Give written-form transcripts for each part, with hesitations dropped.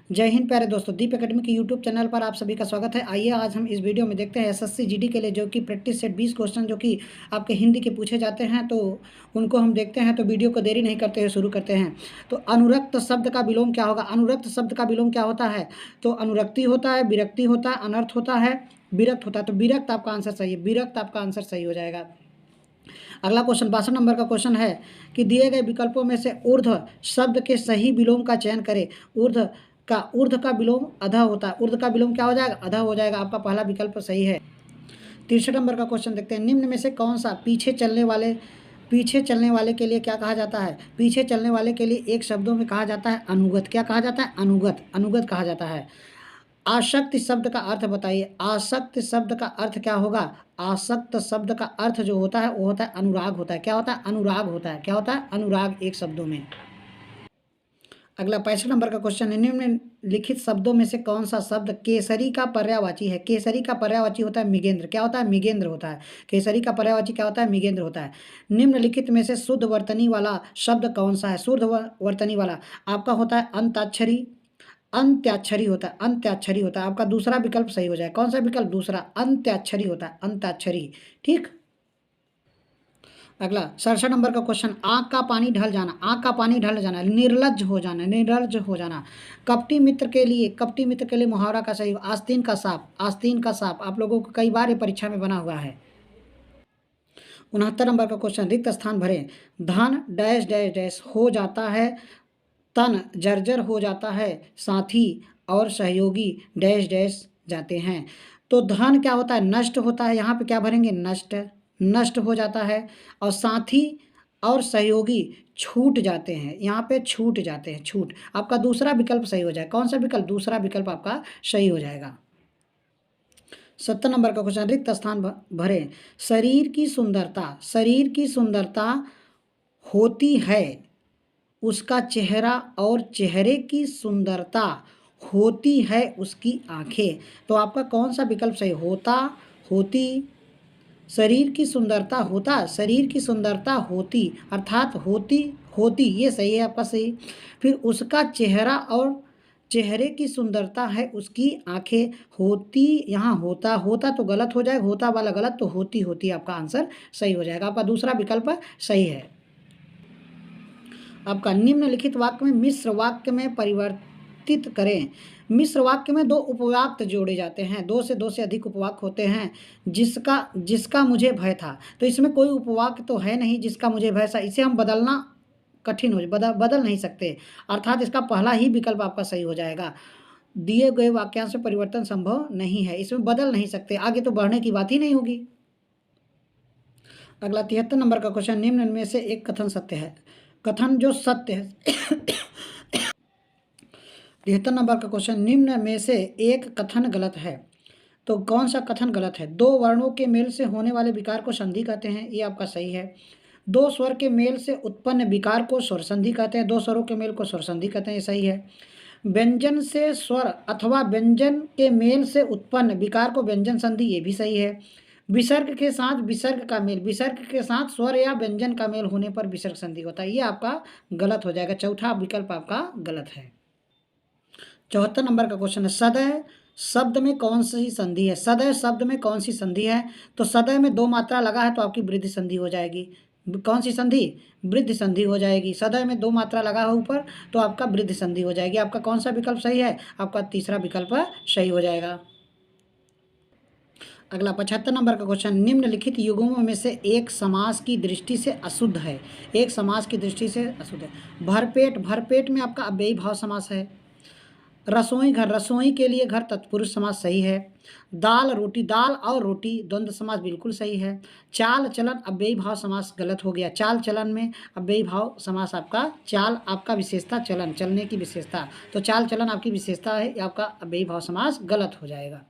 जय हिंद प्यारे दोस्तों, दीप एकेडमी के यूट्यूब चैनल पर आप सभी का स्वागत है। आइए आज हम इस वीडियो में देखते हैं एसएससी जीडी के लिए जो कि प्रैक्टिस सेट 20 क्वेश्चन जो कि आपके हिंदी के पूछे जाते हैं, तो उनको हम देखते हैं। तो वीडियो को देरी नहीं करते हुए शुरू करते हैं। तो अनुरक्त शब्द का विलोम क्या होगा? अनुरक्त शब्द का विलोम क्या होता है? तो अनुरक्ति होता है, विरक्ति होता है, अनर्थ होता है, विरक्त होता है। तो विरक्त आपका आंसर सही है, विरक्त आपका आंसर सही हो जाएगा। अगला क्वेश्चन 62 नंबर का क्वेश्चन है कि दिए गए विकल्पों में से ऊर्ध्व शब्द के सही विलोम का चयन करें। ऊर्ध्व का विलोम अधः होता है। ऊर्ध्व का विलोम क्या हो जाएगा? अधः हो जाएगा। आपका पहला विकल्प सही है। 63 नंबर का क्वेश्चन देखते हैं। निम्न में से कौन सा पीछे चलने वाले के लिए क्या कहा जाता है? पीछे चलने वाले के लिए एक शब्दों में कहा जाता है अनुगत। क्या कहा जाता है? अनुगत। अनुगत कहा जाता है। आसक्त शब्द का अर्थ बताइए। आसक्त शब्द का अर्थ क्या होगा? आसक्त शब्द का अर्थ जो होता है वो होता है अनुराग होता है। क्या होता है? अनुराग होता है। क्या होता है? अनुराग, एक शब्दों में। अगला 65 नंबर का क्वेश्चन है। निम्नलिखित शब्दों में से कौन सा शब्द केसरी का पर्यायवाची है? केसरी का पर्यायवाची होता है मृगेंद्र। क्या होता है? मृगेंद्र होता है। केसरी का पर्यायवाची क्या होता है? मृगेंद्र होता है। निम्नलिखित में से शुद्ध वर्तनी वाला शब्द कौन सा है? शुद्ध वर्तनी वाला आपका होता है अंताक्षरी। अंत्याक्षरी होता है। अंत्याक्षरी होता है। आपका दूसरा विकल्प सही हो जाए। कौन सा विकल्प? दूसरा, अंत्याक्षरी होता है। अंताक्षरी। ठीक। अगला 67 नंबर का क्वेश्चन। आँख का पानी ढल जाना। आँख का पानी ढल जाना, निर्लज्ज हो जाना, निर्लज्ज हो जाना। कपटी मित्र के लिए मुहावरा का सही। आस्तीन का सांप। आस्तीन का सांप आप लोगों को कई बार ये परीक्षा में बना हुआ है। 69 नंबर का क्वेश्चन। रिक्त स्थान भरें। धन डैश डैश डैश हो जाता है, तन जर्जर हो जाता है, साथी और सहयोगी डैश डैश जाते हैं। तो धन क्या होता है? नष्ट होता है। यहाँ पे क्या भरेंगे? नष्ट। नष्ट हो जाता है। और साथी और सहयोगी छूट जाते हैं। यहाँ पे छूट जाते हैं। छूट। आपका दूसरा विकल्प सही हो जाएगा। कौन सा विकल्प? दूसरा विकल्प आपका सही हो जाएगा। 70 नंबर का क्वेश्चन। रिक्त स्थान भरें। शरीर की सुंदरता होती है उसका चेहरा और चेहरे की सुंदरता होती है उसकी आंखें। तो आपका कौन सा विकल्प सही? होता, होती, शरीर की सुंदरता होता, शरीर की सुंदरता होती, अर्थात होती, होती, ये सही है आपका सही। फिर उसका चेहरा और चेहरे की सुंदरता है उसकी आंखें। होती, यहाँ होता, होता तो गलत हो जाएगा, होता वाला गलत, तो होती, होती आपका आंसर सही हो जाएगा। आपका दूसरा विकल्प सही है। आपका निम्नलिखित वाक्य में मिश्र वाक्य में परिवर्तित करें। मिश्र वाक्य में दो उपवाक्य जोड़े जाते हैं। दो से अधिक उपवाक्य होते हैं। जिसका मुझे भय था। तो इसमें कोई उपवाक्य तो है नहीं जिसका मुझे भय था। इसे हम बदलना कठिन हो बदल नहीं सकते। अर्थात इसका पहला ही विकल्प आपका सही हो जाएगा। दिए गए वाक्यांश से परिवर्तन संभव नहीं है। इसमें बदल नहीं सकते। आगे तो बढ़ने की बात ही नहीं होगी। अगला 73 नंबर का क्वेश्चन। निम्न में से एक कथन सत्य है। कथन जो सत्य है 73 नंबर का क्वेश्चन। निम्न में से एक कथन गलत है। तो कौन सा कथन गलत है? दो वर्णों के मेल से होने वाले विकार को संधि कहते हैं। ये आपका सही है। दो स्वर के मेल से उत्पन्न विकार को स्वर संधि कहते हैं। दो स्वरों के मेल को स्वर संधि कहते हैं। ये सही है। व्यंजन से स्वर अथवा व्यंजन के मेल से उत्पन्न विकार को व्यंजन संधि, ये भी सही है। विसर्ग के साथ विसर्ग का मेल, विसर्ग के साथ स्वर या व्यंजन का मेल होने पर विसर्ग संधि होता है। ये आपका गलत हो जाएगा। चौथा विकल्प आपका गलत है। 74 नंबर का क्वेश्चन है। सदैव शब्द में कौन सी संधि है? सदैव शब्द में कौन सी संधि है? तो सदैव में दो मात्रा लगा है तो आपकी वृद्धि संधि हो जाएगी। कौन सी संधि? वृद्धि संधि हो जाएगी। सदैव में दो मात्रा लगा है ऊपर तो आपका वृद्धि संधि हो जाएगी। आपका कौन सा विकल्प सही है? आपका तीसरा विकल्प सही हो जाएगा। अगला 75 नंबर का क्वेश्चन। निम्नलिखित युग्मों में से एक समास की दृष्टि से अशुद्ध है। एक समास की दृष्टि से अशुद्ध है। भरपेट, भरपेट में आपका अव्ययी भाव समास है। रसोई घर, रसोई के लिए घर तत्पुरुष समास सही है। दाल रोटी, दाल और रोटी द्वंद्व समास बिल्कुल सही है। चाल चलन अव्ययी भाव समास गलत हो गया। चाल चलन में अव्ययी भाव समास आपका, चाल आपका विशेषता, चलन चलने की विशेषता, तो चाल चलन आपकी विशेषता है, आपका अव्ययी भाव समास गलत हो जाएगा।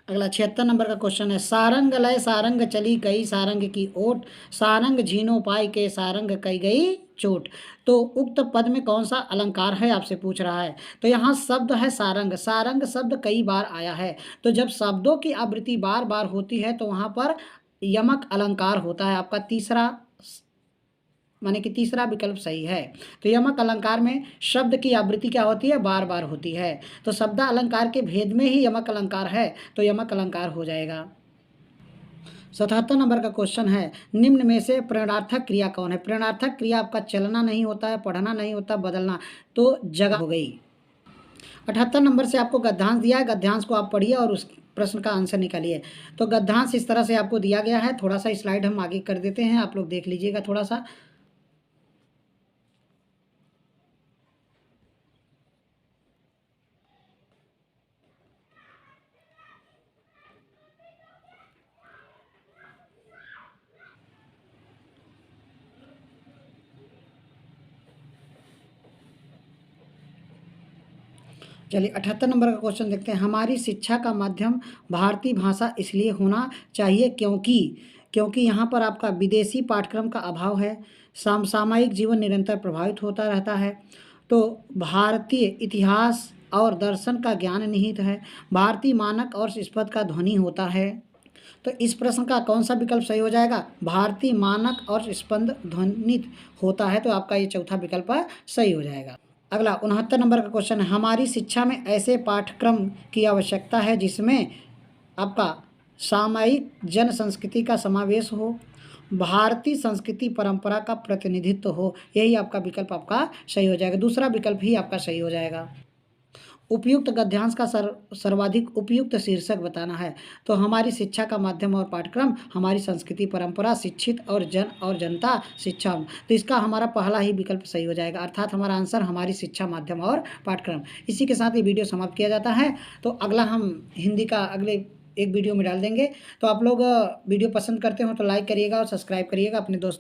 अगला 76 नंबर का क्वेश्चन है। सारंग लय सारंग चली गई सारंग की ओट, सारंग झीनो पाई के सारंग कई गई चोट। तो उक्त पद में कौन सा अलंकार है आपसे पूछ रहा है। तो यहाँ शब्द है सारंग। सारंग शब्द कई बार आया है। तो जब शब्दों की आवृत्ति बार बार होती है तो वहाँ पर यमक अलंकार होता है। आपका तीसरा माने कि तीसरा विकल्प सही है। तो यमक अलंकार में शब्द की आवृत्ति क्या होती है? बार बार होती है। तो शब्द अलंकार के भेद में ही यमक अलंकार है, तो यमक अलंकार हो जाएगा। 77 नंबर का क्वेश्चन है, निम्न में से प्रेरणार्थक क्रिया कौन है? प्रेरणार्थक क्रिया आपका चलना नहीं होता है, पढ़ना नहीं होता, बदलना, तो जगह हो गई। 78 नंबर से आपको गद्यांश दिया है, गद्यांश को आप पढ़िए और उस प्रश्न का आंसर निकालिए। तो गद्यांश इस तरह से आपको दिया गया है, थोड़ा सा स्लाइड हम आगे कर देते हैं, आप लोग देख लीजिएगा थोड़ा सा। चलिए 78 नंबर का क्वेश्चन देखते हैं। हमारी शिक्षा का माध्यम भारतीय भाषा इसलिए होना चाहिए क्योंकि यहाँ पर आपका विदेशी पाठ्यक्रम का अभाव है, सामयिक जीवन निरंतर प्रभावित होता रहता है, तो भारतीय इतिहास और दर्शन का ज्ञान निहित है, भारतीय मानक और स्पंद का ध्वनि होता है। तो इस प्रश्न का कौन सा विकल्प सही हो जाएगा? भारतीय मानक और स्पंद ध्वनित होता है, तो आपका ये चौथा विकल्प सही हो जाएगा। अगला 69 नंबर का क्वेश्चन है, हमारी शिक्षा में ऐसे पाठ्यक्रम की आवश्यकता है जिसमें आपका सामयिक जन संस्कृति का समावेश हो, भारतीय संस्कृति परंपरा का प्रतिनिधित्व हो। यही आपका विकल्प आपका सही हो जाएगा, दूसरा विकल्प ही आपका सही हो जाएगा। उपयुक्त गद्यांश का सर्वाधिक उपयुक्त शीर्षक बताना है। तो हमारी शिक्षा का माध्यम और पाठ्यक्रम, हमारी संस्कृति परंपरा, शिक्षित और जनता शिक्षा। तो इसका हमारा पहला ही विकल्प सही हो जाएगा, अर्थात हमारा आंसर हमारी शिक्षा माध्यम और पाठ्यक्रम। इसी के साथ ये वीडियो समाप्त किया जाता है। तो अगला हम हिंदी का अगले एक वीडियो में डाल देंगे। तो आप लोग वीडियो पसंद करते हो तो लाइक करिएगा और सब्सक्राइब करिएगा अपने दोस्तों